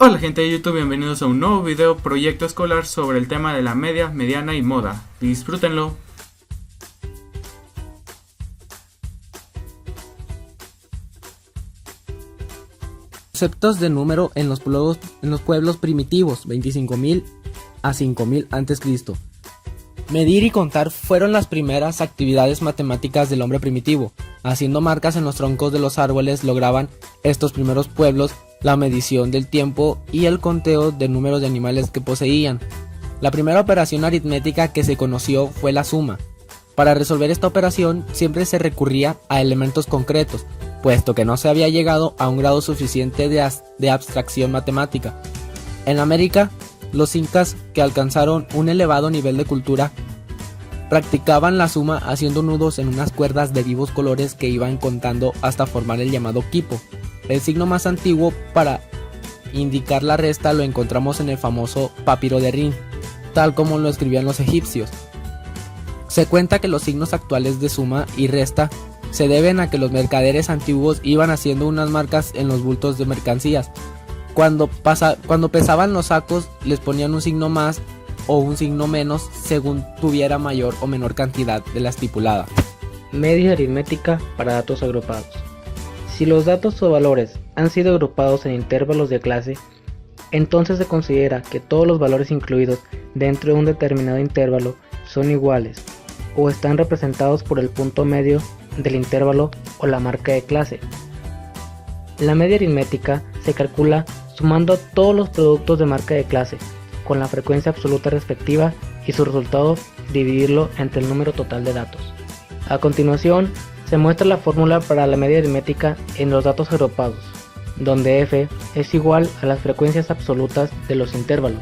Hola gente de YouTube, bienvenidos a un nuevo video proyecto escolar sobre el tema de la media, mediana y moda. Disfrútenlo. Conceptos de número en los pueblos primitivos, 25.000 a 5.000 a.C. Medir y contar fueron las primeras actividades matemáticas del hombre primitivo. Haciendo marcas en los troncos de los árboles lograban estos primeros pueblos la medición del tiempo y el conteo de números de animales que poseían. La primera operación aritmética que se conoció fue la suma. Para resolver esta operación siempre se recurría a elementos concretos, puesto que no se había llegado a un grado suficiente de abstracción matemática. En América, los incas, que alcanzaron un elevado nivel de cultura, practicaban la suma haciendo nudos en unas cuerdas de vivos colores que iban contando hasta formar el llamado quipo. El signo más antiguo para indicar la resta lo encontramos en el famoso papiro de Rin, tal como lo escribían los egipcios. Se cuenta que los signos actuales de suma y resta se deben a que los mercaderes antiguos iban haciendo unas marcas en los bultos de mercancías. Cuando pesaban los sacos les ponían un signo más o un signo menos según tuviera mayor o menor cantidad de la estipulada. Media aritmética para datos agrupados. Si los datos o valores han sido agrupados en intervalos de clase, entonces se considera que todos los valores incluidos dentro de un determinado intervalo son iguales o están representados por el punto medio del intervalo o la marca de clase. La media aritmética se calcula sumando todos los productos de marca de clase con la frecuencia absoluta respectiva y su resultado dividirlo entre el número total de datos. A continuación se muestra la fórmula para la media aritmética en los datos agrupados, donde f es igual a las frecuencias absolutas de los intervalos,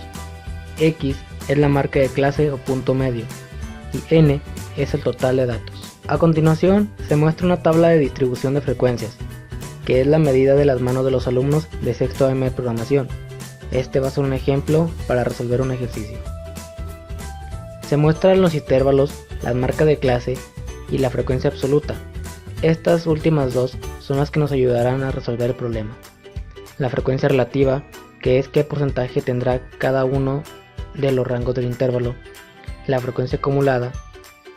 x es la marca de clase o punto medio y n es el total de datos. A continuación se muestra una tabla de distribución de frecuencias, que es la medida de las manos de los alumnos de sexto AM de programación. Este va a ser un ejemplo para resolver un ejercicio. Se muestran los intervalos, las marcas de clase y la frecuencia absoluta. Estas últimas dos son las que nos ayudarán a resolver el problema. La frecuencia relativa, que es qué porcentaje tendrá cada uno de los rangos del intervalo. La frecuencia acumulada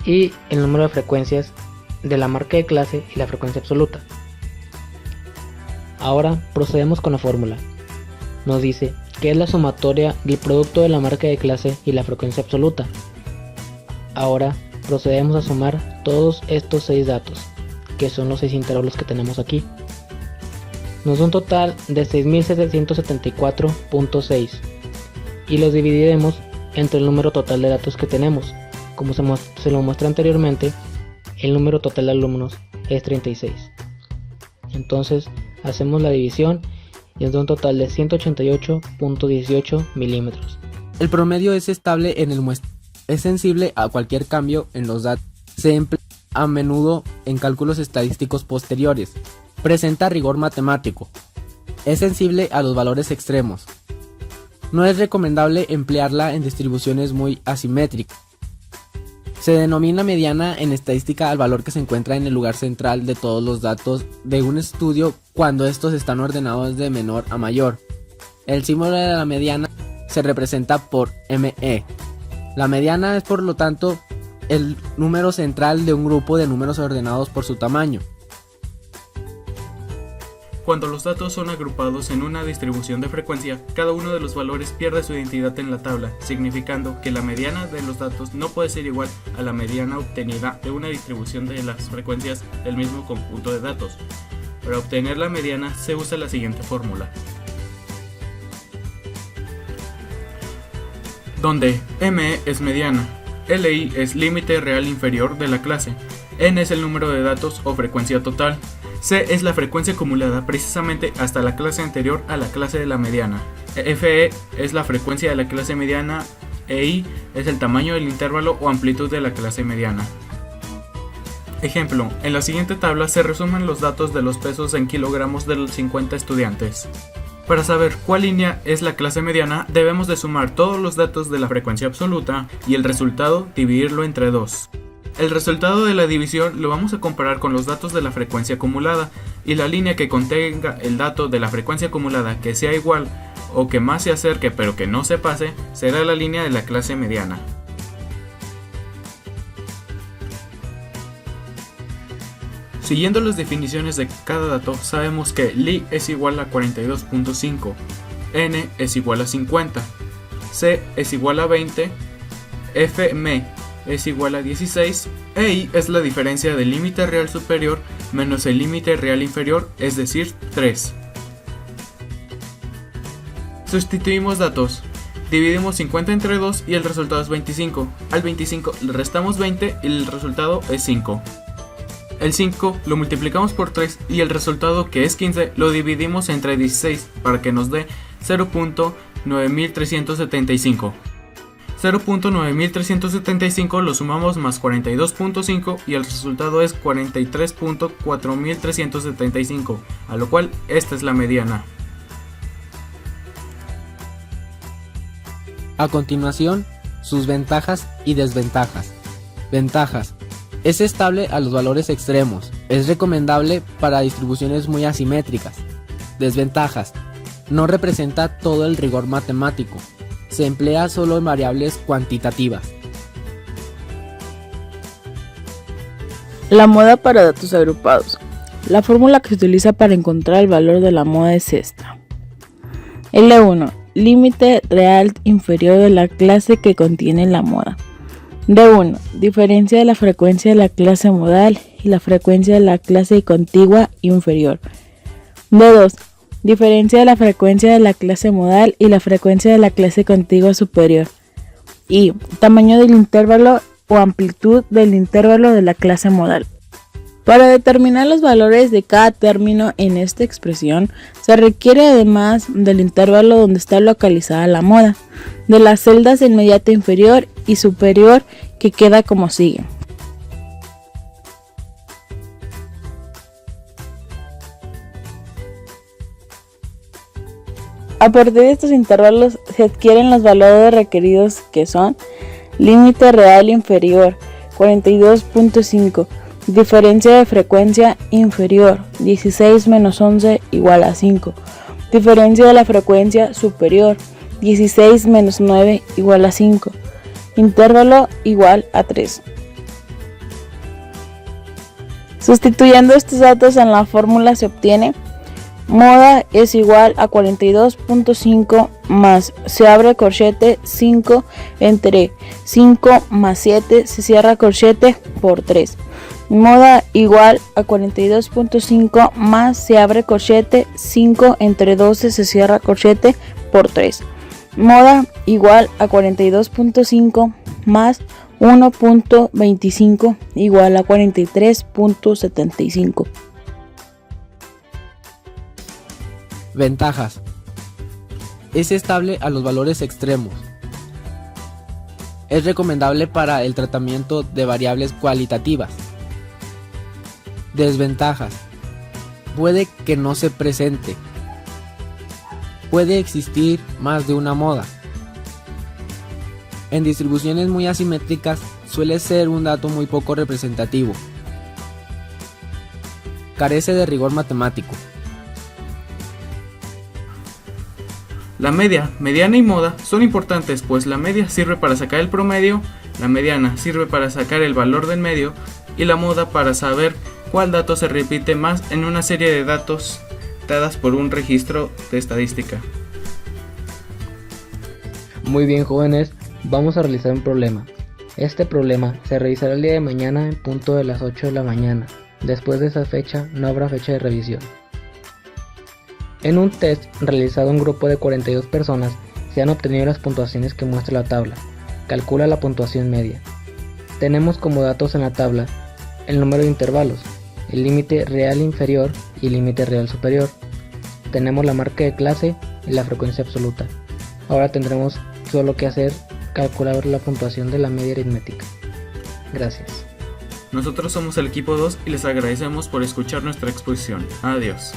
y el número de frecuencias de la marca de clase y la frecuencia absoluta. Ahora procedemos con la fórmula. Nos dice que es la sumatoria del producto de la marca de clase y la frecuencia absoluta. Ahora procedemos a sumar todos estos 6 datos, que son los 6 intervalos que tenemos aquí. Nos da un total de 6.774.6 y los dividiremos entre el número total de datos que tenemos. Como se lo mostré anteriormente, el número total de alumnos es 36. Entonces hacemos la división y nos da un total de 188.18 milímetros. El promedio es estable en el muestreo. Es sensible a cualquier cambio en los datos. Se emplea a menudo en cálculos estadísticos posteriores. Presenta rigor matemático. Es sensible a los valores extremos. No es recomendable emplearla en distribuciones muy asimétricas. Se denomina mediana en estadística al valor que se encuentra en el lugar central de todos los datos de un estudio cuando estos están ordenados de menor a mayor. El símbolo de la mediana se representa por ME. La mediana es por lo tanto el número central de un grupo de números ordenados por su tamaño. Cuando los datos son agrupados en una distribución de frecuencia, cada uno de los valores pierde su identidad en la tabla, significando que la mediana de los datos no puede ser igual a la mediana obtenida de una distribución de las frecuencias del mismo conjunto de datos. Para obtener la mediana se usa la siguiente fórmula, donde ME es mediana, LI es límite real inferior de la clase, N es el número de datos o frecuencia total, C es la frecuencia acumulada precisamente hasta la clase anterior a la clase de la mediana, FE es la frecuencia de la clase mediana e I es el tamaño del intervalo o amplitud de la clase mediana. Ejemplo, en la siguiente tabla se resumen los datos de los pesos en kilogramos de los 50 estudiantes. Para saber cuál línea es la clase mediana, debemos de sumar todos los datos de la frecuencia absoluta y el resultado dividirlo entre 2. El resultado de la división lo vamos a comparar con los datos de la frecuencia acumulada y la línea que contenga el dato de la frecuencia acumulada que sea igual o que más se acerque pero que no se pase será la línea de la clase mediana. Siguiendo las definiciones de cada dato, sabemos que Li es igual a 42.5, N es igual a 50, C es igual a 20, Fm es igual a 16 e I es la diferencia del límite real superior menos el límite real inferior, es decir, 3. Sustituimos datos. Dividimos 50 entre 2 y el resultado es 25. Al 25 le restamos 20 y el resultado es 5. El 5 lo multiplicamos por 3 y el resultado, que es 15, lo dividimos entre 16 para que nos dé 0.9375. 0.9375 lo sumamos más 42.5 y el resultado es 43.4375, a lo cual esta es la mediana. A continuación, sus ventajas y desventajas. Ventajas. Es estable a los valores extremos. Es recomendable para distribuciones muy asimétricas. Desventajas. No representa todo el rigor matemático. Se emplea solo en variables cuantitativas. La moda para datos agrupados. La fórmula que se utiliza para encontrar el valor de la moda es esta. L1. Límite real inferior de la clase que contiene la moda. D1. Diferencia de la frecuencia de la clase modal y la frecuencia de la clase contigua inferior. D2. Diferencia de la frecuencia de la clase modal y la frecuencia de la clase contigua superior. Y tamaño del intervalo o amplitud del intervalo de la clase modal. Para determinar los valores de cada término en esta expresión, se requiere, además del intervalo donde está localizada la moda, de las celdas de inmediata inferior y superior, que queda como sigue. A partir de estos intervalos se adquieren los valores requeridos, que son límite real inferior 42.5, diferencia de frecuencia inferior 16 menos 11 igual a 5, diferencia de la frecuencia superior 16 menos 9 igual a 5, intervalo igual a 3. Sustituyendo estos datos en la fórmula se obtiene moda es igual a 42.5 más, se abre corchete, 5 entre 5 más 7, se cierra corchete por 3. Moda igual a 42.5 más, se abre corchete, 5 entre 12, se cierra corchete por 3. Moda igual a 42.5 más 1.25 igual a 43.75. Ventajas. Es estable a los valores extremos. Es recomendable para el tratamiento de variables cualitativas. Desventajas. Puede que no se presente. Puede existir más de una moda. En distribuciones muy asimétricas suele ser un dato muy poco representativo. Carece de rigor matemático. La media, mediana y moda son importantes, pues la media sirve para sacar el promedio, la mediana sirve para sacar el valor del medio y la moda para saber cuál dato se repite más en una serie de datos dadas por un registro de estadística. Muy bien, jóvenes, vamos a realizar un problema. Este problema se realizará el día de mañana en punto de las 8 de la mañana. Después de esa fecha no habrá fecha de revisión. En un test realizado a un grupo de 42 personas se han obtenido las puntuaciones que muestra la tabla. Calcula la puntuación media. Tenemos como datos en la tabla el número de intervalos, el límite real inferior y el límite real superior. Tenemos la marca de clase y la frecuencia absoluta. Ahora tendremos solo que hacer calcular la puntuación de la media aritmética. Gracias. Nosotros somos el equipo 2 y les agradecemos por escuchar nuestra exposición. Adiós.